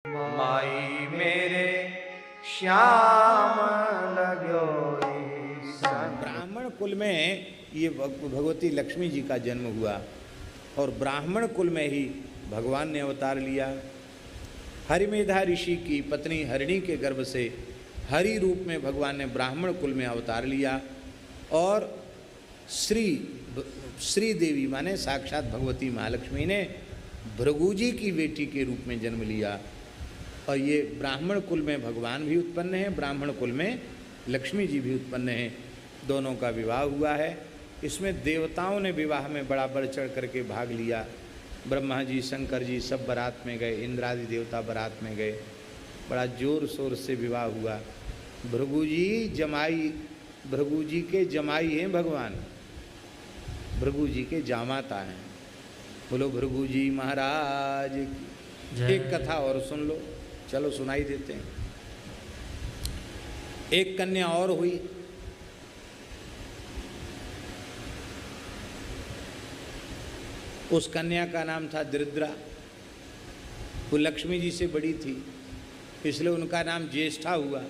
माई मेरे श्याम लगो ब्राह्मण कुल में ये भगवती लक्ष्मी जी का जन्म हुआ और ब्राह्मण कुल में ही भगवान ने अवतार लिया। हरिमेधा ऋषि की पत्नी हरिणी के गर्भ से हरि रूप में भगवान ने ब्राह्मण कुल में अवतार लिया और श्री देवी माने साक्षात भगवती महालक्ष्मी ने भृगु जी की बेटी के रूप में जन्म लिया। और ये ब्राह्मण कुल में भगवान भी उत्पन्न है, ब्राह्मण कुल में लक्ष्मी जी भी उत्पन्न हैं। दोनों का विवाह हुआ है। इसमें देवताओं ने विवाह में बड़ा बढ़ चढ़ करके भाग लिया। ब्रह्मा जी, शंकर जी सब बारात में गए, इंद्रादि देवता बारात में गए, बड़ा जोर शोर से विवाह हुआ। भृगु जी के जमाई हैं भगवान, भृगु जी के जामाता हैं। बोलो भृगु जी महाराज की। एक कथा और सुन लो, चलो सुनाई देते हैं। एक कन्या और हुई, उस कन्या का नाम था दरिद्रा। वो लक्ष्मी जी से बड़ी थी, इसलिए उनका नाम ज्येष्ठा हुआ।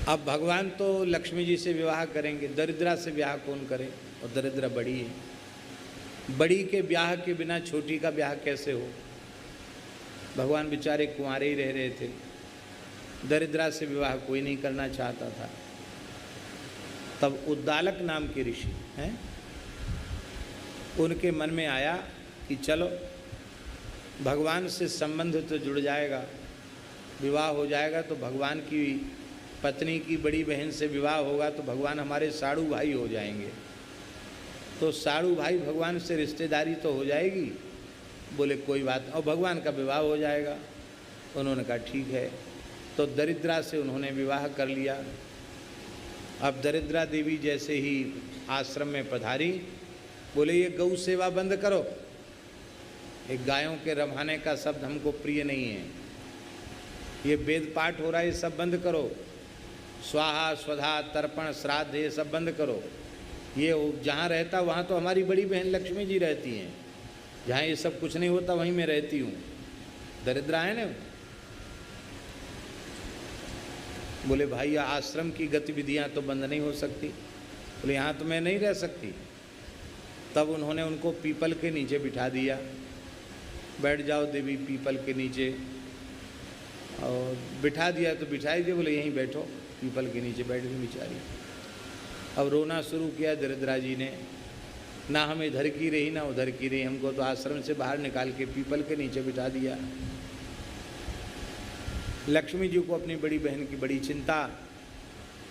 अब भगवान तो लक्ष्मी जी से विवाह करेंगे, दरिद्रा से विवाह कौन करे? और दरिद्रा बड़ी है, बड़ी के ब्याह के बिना छोटी का ब्याह कैसे हो? भगवान बेचारे कुंवारे ही रह रहे थे, दरिद्रा से विवाह कोई नहीं करना चाहता था। तब उद्दालक नाम के ऋषि हैं, उनके मन में आया कि चलो भगवान से संबंध तो जुड़ जाएगा, विवाह हो जाएगा तो भगवान की पत्नी की बड़ी बहन से विवाह होगा तो भगवान हमारे साड़ू भाई हो जाएंगे, तो साड़ू भाई भगवान से रिश्तेदारी तो हो जाएगी। बोले कोई बात नहीं, और भगवान का विवाह हो जाएगा। उन्होंने कहा ठीक है, तो दरिद्रा से उन्होंने विवाह कर लिया। अब दरिद्रा देवी जैसे ही आश्रम में पधारी, बोले ये गौ सेवा बंद करो, एक गायों के रवाने का शब्द हमको प्रिय नहीं है, ये वेद पाठ हो रहा है ये सब बंद करो, स्वाहा स्वधा तर्पण श्राद्ध ये सब बंद करो। ये जहाँ रहता वहाँ तो हमारी बड़ी बहन लक्ष्मी जी रहती हैं, जहाँ ये सब कुछ नहीं होता वहीं मैं रहती हूँ। दरिद्रा है ना। बोले भाई आश्रम की गतिविधियाँ तो बंद नहीं हो सकती। बोले यहाँ तो मैं नहीं रह सकती। तब उन्होंने उनको पीपल के नीचे बिठा दिया, बैठ जाओ देवी पीपल के नीचे, और बिठा दिया तो बिठाई दिया, बोले यहीं बैठो। पीपल के नीचे बैठ गई बेचारी। अब रोना शुरू किया दरिद्रा जी ने, ना हम इधर की रही ना उधर की रही, हमको तो आश्रम से बाहर निकाल के पीपल के नीचे बिठा दिया। लक्ष्मी जी को अपनी बड़ी बहन की बड़ी चिंता,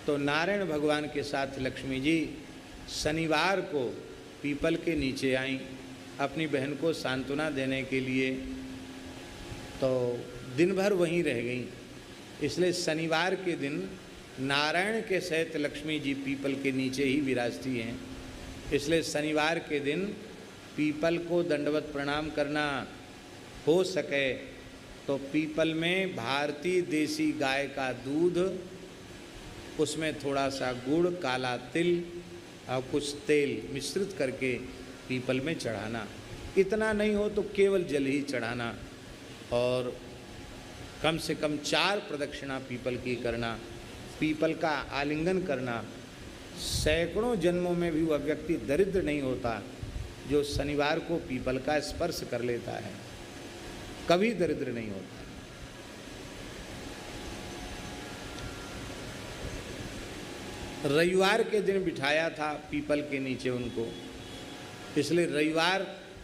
तो नारायण भगवान के साथ लक्ष्मी जी शनिवार को पीपल के नीचे आईं अपनी बहन को सांत्वना देने के लिए, तो दिन भर वहीं रह गईं। इसलिए शनिवार के दिन नारायण के सहित लक्ष्मी जी पीपल के नीचे ही विराजती हैं। इसलिए शनिवार के दिन पीपल को दंडवत प्रणाम करना, हो सके तो पीपल में भारतीय देसी गाय का दूध, उसमें थोड़ा सा गुड़, काला तिल और कुछ तेल मिश्रित करके पीपल में चढ़ाना। इतना नहीं हो तो केवल जल ही चढ़ाना, और कम से कम 4 प्रदक्षिणा पीपल की करना, पीपल का आलिंगन करना। सैकड़ों जन्मों में भी वह व्यक्ति दरिद्र नहीं होता जो शनिवार को पीपल का स्पर्श कर लेता है, कभी दरिद्र नहीं होता। रविवार के दिन बिठाया था पीपल के नीचे उनको, इसलिए रविवार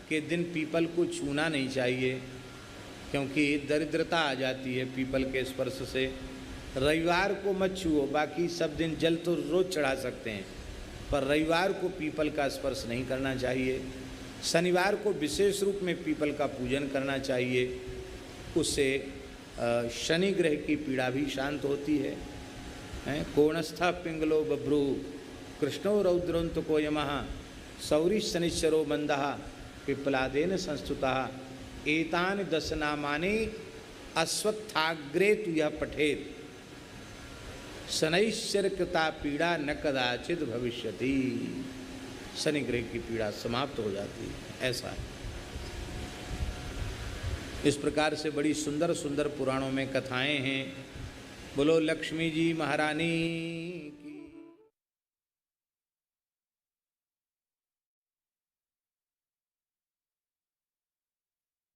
के दिन पीपल को छूना नहीं चाहिए, क्योंकि दरिद्रता आ जाती है पीपल के स्पर्श से। रविवार को मत छुओ, बाकी सब दिन जल तो रोज चढ़ा सकते हैं, पर रविवार को पीपल का स्पर्श नहीं करना चाहिए। शनिवार को विशेष रूप में पीपल का पूजन करना चाहिए, उससे शनि ग्रह की पीड़ा भी शांत होती है। कोणस्था पिंगलो बभ्रू कृष्णो रौद्रोंत को यमः सौरी शनिश्चरो मंदः पिप्पलादेन संस्तुतः एतान 10 नामानि अश्वत्थाग्रे तु यह पठेत शनैश्चर्य कृता पीड़ा न कदाचित भविष्यति। शनि ग्रह की पीड़ा समाप्त हो जाती है, ऐसा है। इस प्रकार से बड़ी सुंदर सुंदर पुराणों में कथाएं हैं। बोलो लक्ष्मी जी महारानी